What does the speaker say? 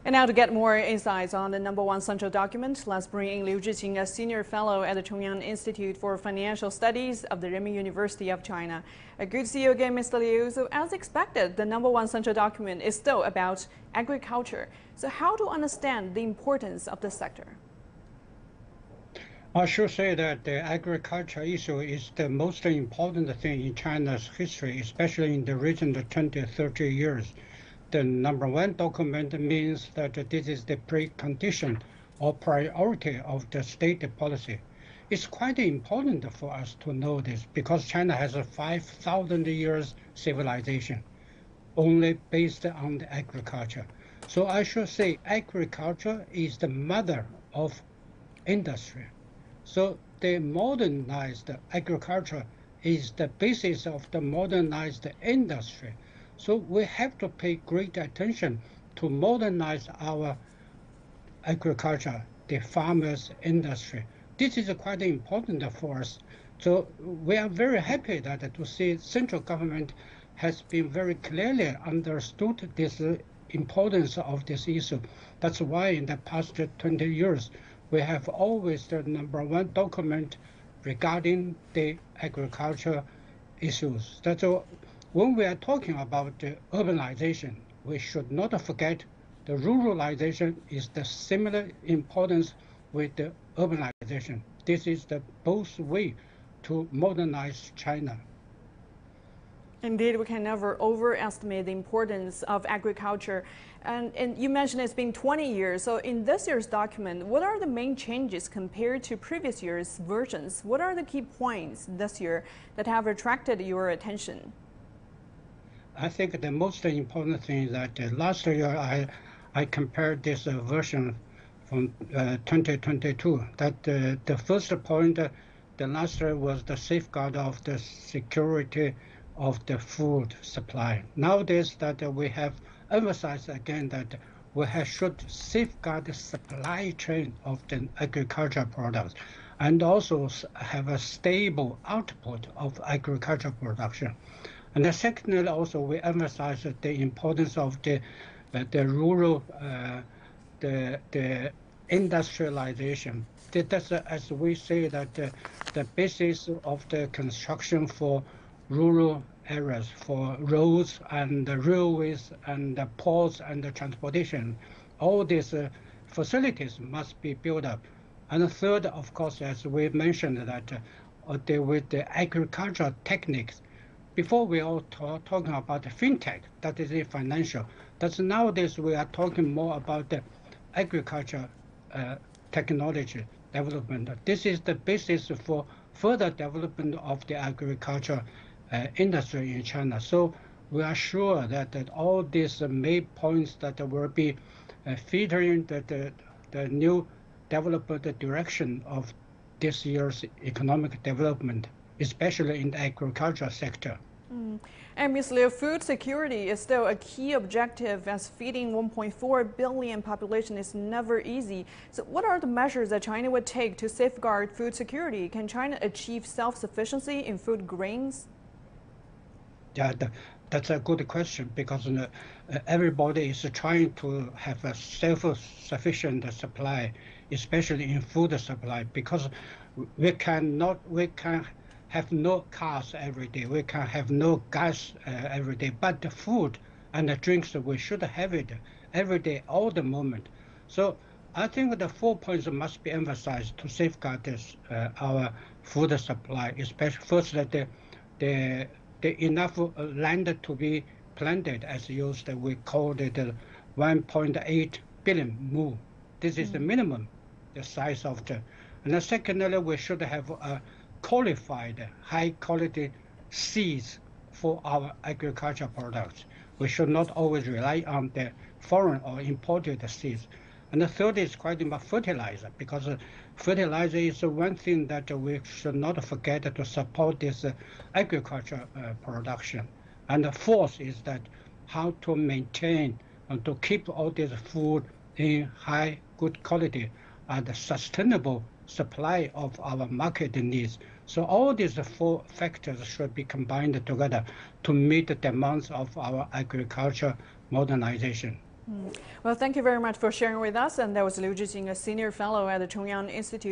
And now to get more insights on the #1 central document, let's bring in Liu Zhiqin, a senior fellow at the Chongyang Institute for Financial Studies of the Renmin University of China. Good to see you again, Mr. Liu. So as expected, the #1 central document is still about agriculture. So how to understand the importance of this sector? I should say that the agriculture issue is the most important thing in China's history, especially in the recent 20, 30 years. The #1 document means that this is the precondition or priority of the state policy. It's quite important for us to know this because China has a 5,000 years civilization only based on the agriculture. So I should say agriculture is the mother of industry. So the modernized agriculture is the basis of the modernized industry. So we have to pay great attention to modernize our agriculture, the farmers' industry. This is quite important for us. So we are very happy that to see central government has been very clearly understood this importance of this issue. That's why in the past 20 years, we have always the #1 document regarding the agriculture issues. That's when we are talking about the urbanization, we should not forget the ruralization is the similar importance with the urbanization. This is the both way to modernize China. Indeed, we can never overestimate the importance of agriculture. And you mentioned it's been 20 years. So in this year's document, what are the main changes compared to previous year's versions? What are the key points this year that have attracted your attention? I think the most important thing is that last year I compared this version from 2022, that the first point, the last year was the safeguard of the security of the food supply. Nowadays that we have emphasized again that we should safeguard the supply chain of the agricultural products and also have a stable output of agricultural production. And then secondly, also we emphasize the importance of the rural, the industrialization. That's as we say that the basis of the construction for rural areas, for roads and the railways and the ports and the transportation, all these facilities must be built up. And the third, of course, as we mentioned, that with the agricultural techniques. Before we all talking about the fintech, that is the financial. That's nowadays we are talking more about the agriculture technology development. This is the basis for further development of the agriculture industry in China. So we are sure that all these main points that will be featuring the new development direction of this year's economic development, especially in the agriculture sector. And Ms. Liu, food security is still a key objective as feeding 1.4 billion population is never easy. So what are the measures that China would take to safeguard food security? Can China achieve self-sufficiency in food grains? Yeah, that's a good question because everybody is trying to have a self-sufficient supply, especially in food supply, because we can have no cars every day. We can have no gas every day, but the food and the drinks, we should have it every day, all the moment. So I think the 4 points must be emphasized to safeguard this, our food supply, especially first that the enough land to be planted as used. We call it 1.8 billion mu. This is the minimum, the size of the. And then secondly, we should have a qualified, high-quality seeds for our agricultural products. We should not always rely on the foreign or imported seeds. And the third is quite about fertilizer, because fertilizer is one thing that we should not forget to support this agriculture production. And the fourth is that how to maintain and to keep all this food in high, good quality and sustainable supply of our market needs. So all these 4 factors should be combined together to meet the demands of our agriculture modernization. Well, thank you very much for sharing with us. And that was Liu Zhiqin, a senior fellow at the Chongyang Institute.